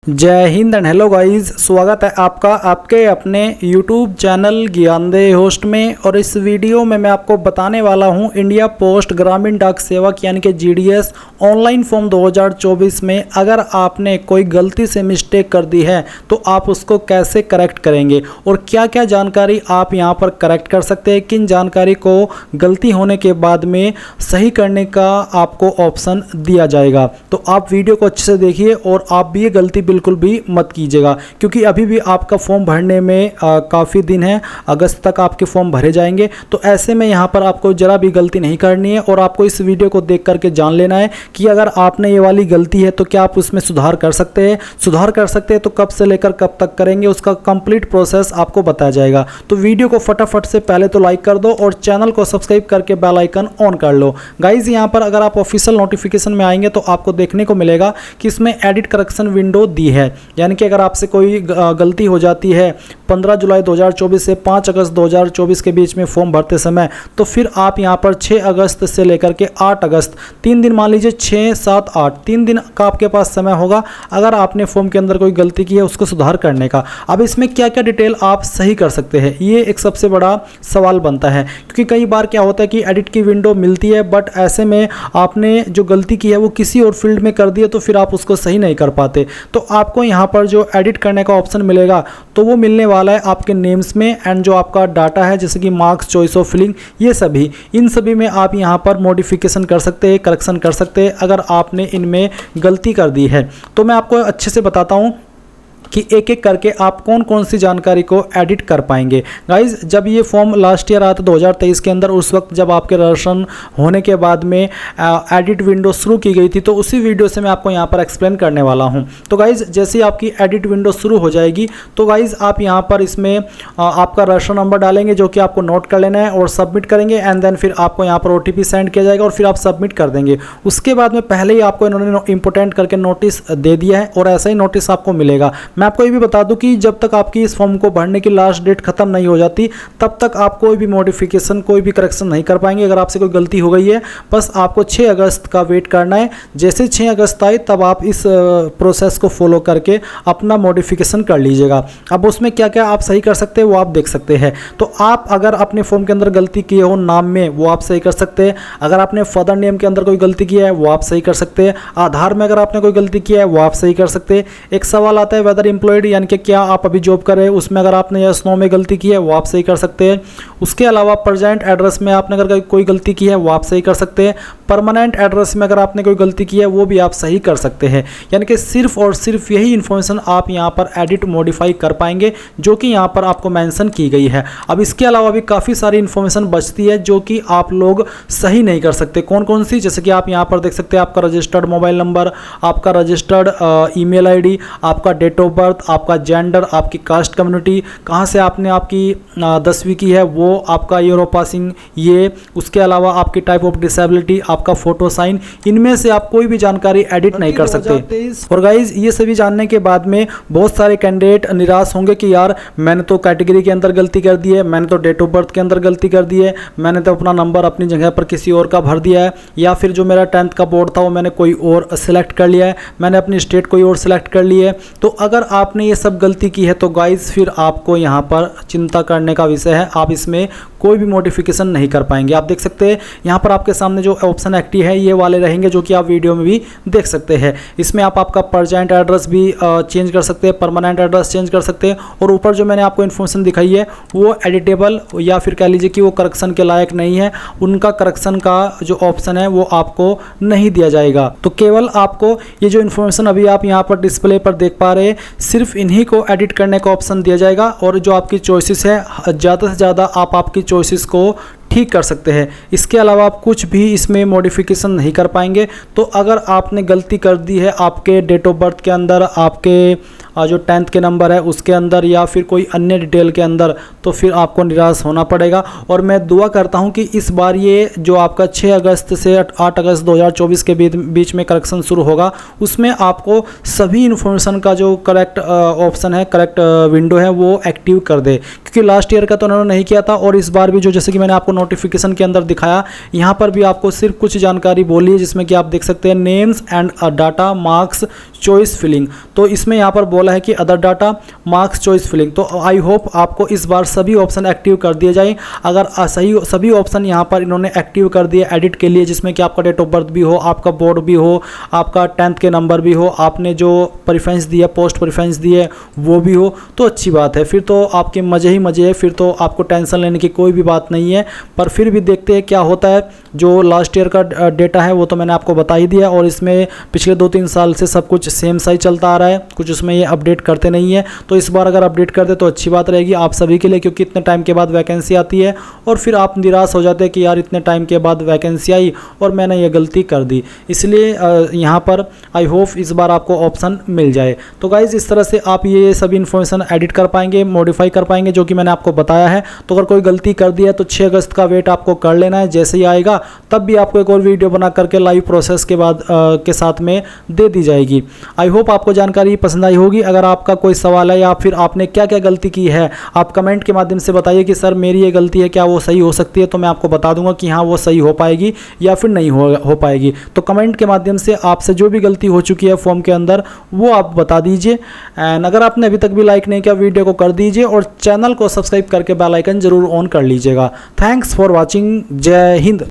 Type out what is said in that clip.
जय Hind and hello guys, स्वागत है आपका आपके अपने YouTube चैनल ज्ञानदेह होस्ट में। और इस वीडियो में मैं आपको बताने वाला हूं इंडिया पोस्ट ग्रामीण डाक सेवक यानी कि GDS ऑनलाइन फॉर्म 2024 में अगर आपने कोई गलती से मिस्टेक कर दी है तो आप उसको कैसे करेक्ट करेंगे और क्या क्या जानकारी आप यहां पर करेक्ट कर सकते हैं, किन जानकारी को गलती होने के बाद में सही करने का आपको ऑप्शन दिया जाएगा। तो आप वीडियो को अच्छे से देखिए और आप भी ये गलती बिल्कुल भी मत कीजिएगा, क्योंकि अभी भी आपका फॉर्म भरने में काफ़ी दिन है, अगस्त तक आपके फॉर्म भरे जाएंगे। तो ऐसे में यहाँ पर आपको ज़रा भी गलती नहीं करनी है और आपको इस वीडियो को देख करके जान लेना है कि अगर आपने ये वाली गलती है तो क्या आप उसमें सुधार कर सकते हैं। सुधार कर सकते हैं तो कब से लेकर कब तक करेंगे, उसका कंप्लीट प्रोसेस आपको बताया जाएगा। तो वीडियो को फटाफट से पहले तो लाइक कर दो और चैनल को सब्सक्राइब करके बेल आइकन ऑन कर लो। गाइज यहाँ पर अगर आप ऑफिशियल नोटिफिकेशन में आएंगे तो आपको देखने को मिलेगा कि इसमें एडिट करेक्शन विंडो दी है, यानी कि अगर आपसे कोई गलती हो जाती है 15 जुलाई 2024 से 5 अगस्त 2024 के बीच में फॉर्म भरते समय, तो फिर आप यहां पर 6 अगस्त से लेकर के 8 अगस्त 3 दिन, मान लीजिए 6, 7, 8 3 दिन का आपके पास समय होगा अगर आपने फॉर्म के अंदर कोई गलती की है उसको सुधार करने का। अब इसमें क्या क्या डिटेल आप सही कर सकते हैं, ये एक सबसे बड़ा सवाल बनता है, क्योंकि कई बार क्या होता है कि एडिट की विंडो मिलती है बट ऐसे में आपने जो गलती की है वो किसी और फील्ड में कर दी है तो फिर आप उसको सही नहीं कर पाते। तो आपको यहाँ पर जो एडिट करने का ऑप्शन मिलेगा तो वो मिलने वाला है आपके नेम्स में, एंड जो आपका डाटा है जैसे कि मार्क्स, चॉइस ऑफ फिलिंग, ये सभी, इन सभी में आप यहाँ पर मॉडिफिकेशन कर सकते हैं, करेक्शन कर सकते हैं अगर आपने इनमें गलती कर दी है। तो मैं आपको अच्छे से बताता हूँ कि एक एक करके आप कौन कौन सी जानकारी को एडिट कर पाएंगे। गाइज जब ये फॉर्म लास्ट ईयर आया था 2023 के अंदर, उस वक्त जब आपके रजिस्ट्रेशन होने के बाद में एडिट विंडो शुरू की गई थी, तो उसी वीडियो से मैं आपको यहाँ पर एक्सप्लेन करने वाला हूँ। तो गाइज जैसे ही आपकी एडिट विंडो शुरू हो जाएगी तो गाइज आप यहाँ पर इसमें आपका रजिस्ट्रेशन नंबर डालेंगे जो कि आपको नोट कर लेना है और सबमिट करेंगे, एंड देन फिर आपको यहाँ पर OTP सेंड किया जाएगा और फिर आप सबमिट कर देंगे। उसके बाद में पहले ही आपको इन्होंने इंपोर्टेंट करके नोटिस दे दिया है और ऐसा ही नोटिस आपको मिलेगा। मैं आपको ये भी बता दूं कि जब तक आपकी इस फॉर्म को भरने की लास्ट डेट खत्म नहीं हो जाती तब तक आप कोई भी मॉडिफिकेशन, कोई भी करेक्शन नहीं कर पाएंगे। अगर आपसे कोई गलती हो गई है बस आपको 6 अगस्त का वेट करना है। जैसे 6 अगस्त आए तब आप इस प्रोसेस को फॉलो करके अपना मॉडिफिकेशन कर लीजिएगा। अब उसमें क्या क्या आप सही कर सकते हैं वो आप देख सकते हैं। तो आप अगर अपने फॉर्म के अंदर गलती किए हो नाम में, वो आप सही कर सकते हैं। अगर आपने फादर नेम के अंदर कोई गलती की है वो आप सही कर सकते हैं। आधार में अगर आपने कोई गलती की है वो आप सही कर सकते हैं। एक सवाल आता है वेदर एम्प्लॉयड, यानी कि क्या आप अभी जॉब कर रहे हैं, उसमें अगर आपने यस नो में गलती की है वो आप सही कर सकते हैं। उसके अलावा प्रेजेंट एड्रेस में आपने अगर कोई गलती की है वो आप सही कर सकते हैं। परमानेंट एड्रेस में अगर आपने कोई गलती की है वो भी आप सही कर सकते हैं। यानी कि सिर्फ और सिर्फ यही इन्फॉर्मेशन आप यहाँ पर एडिट मॉडिफाई कर पाएंगे जो कि यहाँ पर आपको मेंशन की गई है। अब इसके अलावा भी काफ़ी सारी इन्फॉर्मेशन बचती है जो कि आप लोग सही नहीं कर सकते। कौन कौन सी, जैसे कि आप यहाँ पर देख सकते हैं आपका रजिस्टर्ड मोबाइल नंबर, आपका रजिस्टर्ड ईमेल ID, आपका डेट ऑफ बर्थ, आपका जेंडर, आपकी कास्ट कम्युनिटी, कहाँ से आपने आपकी 10वीं की है वो, आपका ईयर ऑफ पासिंग ये, उसके अलावा आपकी टाइप ऑफ डिसेबिलिटी, आपका फोटो साइन, इनमें से आप कोई भी जानकारी एडिट नहीं कर सकते। और गाइज ये सभी जानने के बाद में बहुत सारे कैंडिडेट निराश होंगे कि यार मैंने तो कैटेगरी के अंदर गलती कर दी है, मैंने तो डेट ऑफ बर्थ के अंदर गलती कर दी है, मैंने तो अपना नंबर अपनी जगह पर किसी और का भर दिया है, या फिर जो मेरा 10th का बोर्ड था वो मैंने कोई और सिलेक्ट कर लिया है, मैंने अपनी स्टेट कोई और सिलेक्ट कर ली है। तो अगर आपने ये सब गलती की है तो गाइज फिर आपको यहाँ पर चिंता करने का विषय है, आप इसमें कोई भी मॉडिफिकेशन नहीं कर पाएंगे। आप देख सकते हैं यहाँ पर आपके सामने जो ऑप्शन एक्टिव है ये वाले रहेंगे जो कि आप वीडियो में भी देख सकते हैं। इसमें आप आपका प्रेजेंट एड्रेस भी चेंज कर सकते हैं, परमानेंट एड्रेस चेंज कर सकते हैं, और ऊपर जो मैंने आपको इन्फॉर्मेशन दिखाई है वो एडिटेबल या फिर कह लीजिए कि वो करेक्शन के लायक नहीं है, उनका करेक्शन का जो ऑप्शन है वो आपको नहीं दिया जाएगा। तो केवल आपको ये जो इन्फॉर्मेशन अभी आप यहाँ पर डिस्प्ले पर देख पा रहे हैं सिर्फ इन्हीं को एडिट करने का ऑप्शन दिया जाएगा, और जो आपकी चॉइसेस है ज़्यादा से ज़्यादा आप आपकी चॉइसेस को ठीक कर सकते हैं। इसके अलावा आप कुछ भी इसमें मॉडिफिकेशन नहीं कर पाएंगे। तो अगर आपने गलती कर दी है आपके डेट ऑफ बर्थ के अंदर, आपके जो 10th के नंबर है उसके अंदर, या फिर कोई अन्य डिटेल के अंदर, तो फिर आपको निराश होना पड़ेगा। और मैं दुआ करता हूं कि इस बार ये जो आपका 6 अगस्त से 8 अगस्त 2024 के बीच में करेक्शन शुरू होगा उसमें आपको सभी इन्फॉर्मेशन का जो करेक्ट ऑप्शन है, करेक्ट विंडो है वो एक्टिव कर दे, क्योंकि लास्ट ईयर का तो उन्होंने नहीं किया था। और इस बार भी जो, जैसे कि मैंने आपको नोटिफिकेशन के अंदर दिखाया, यहाँ पर भी आपको सिर्फ कुछ जानकारी बोली है जिसमें कि आप देख सकते हैं names and data, marks, choice filling. तो इसमें यहाँ पर बोला है कि other data marks choice filling. तो आई होप आपको इस बार सभी ऑप्शन एक्टिव कर दिए जाए। अगर सभी ऑप्शन यहाँ पर इन्होंने एक्टिव कर दिए एडिट के लिए, जिसमें कि आपका डेट ऑफ बर्थ भी हो, आपका बोर्ड भी हो, आपका 10th के नंबर भी हो, आपने जो प्रेफरेंस दिया पोस्ट प्रेफरेंस दिए वो भी हो, तो अच्छी बात है। फिर तो आपके मज़े ही मज़े है, फिर तो आपको टेंशन लेने की कोई भी बात नहीं है। पर फिर भी देखते हैं क्या होता है। जो लास्ट ईयर का डेटा है वो तो मैंने आपको बता ही दिया, और इसमें पिछले 2-3 साल से सब कुछ सेम सही चलता आ रहा है, कुछ उसमें ये अपडेट करते नहीं है। तो इस बार अगर अपडेट कर दे तो अच्छी बात रहेगी आप सभी के लिए, क्योंकि इतने टाइम के बाद वैकेंसी आती है और फिर आप निराश हो जाते हैं कि यार इतने टाइम के बाद वैकेंसी आई और मैंने ये गलती कर दी। इसलिए यहाँ पर आई होप इस बार आपको ऑप्शन मिल जाए। तो गाइज़ इस तरह से आप ये सभी इन्फॉर्मेशन एडिट कर पाएंगे, मॉडिफाई कर पाएंगे, जो कि मैंने आपको बताया है। तो अगर कोई गलती कर दिया तो 6 अगस्त का वेट आपको कर लेना है, जैसे ही आएगा तब भी आपको एक और वीडियो बना करके लाइव प्रोसेस के बाद के साथ में दे दी जाएगी। आई होप आपको जानकारी पसंद आई होगी। अगर आपका कोई सवाल है या फिर आपने क्या क्या गलती की है, आप कमेंट के माध्यम से बताइए कि सर मेरी ये गलती है, क्या वो सही हो सकती है। तो मैं आपको बता दूंगा कि हाँ वो सही हो पाएगी या फिर नहीं हो पाएगी। तो कमेंट के माध्यम से आपसे जो भी गलती हो चुकी है फॉर्म के अंदर वो आप बता दीजिए। एंड अगर आपने अभी तक भी लाइक नहीं किया वीडियो को कर दीजिए, और चैनल को सब्सक्राइब करके बेल आइकन जरूर ऑन कर लीजिएगा। Thanks for watching. जय हिंद।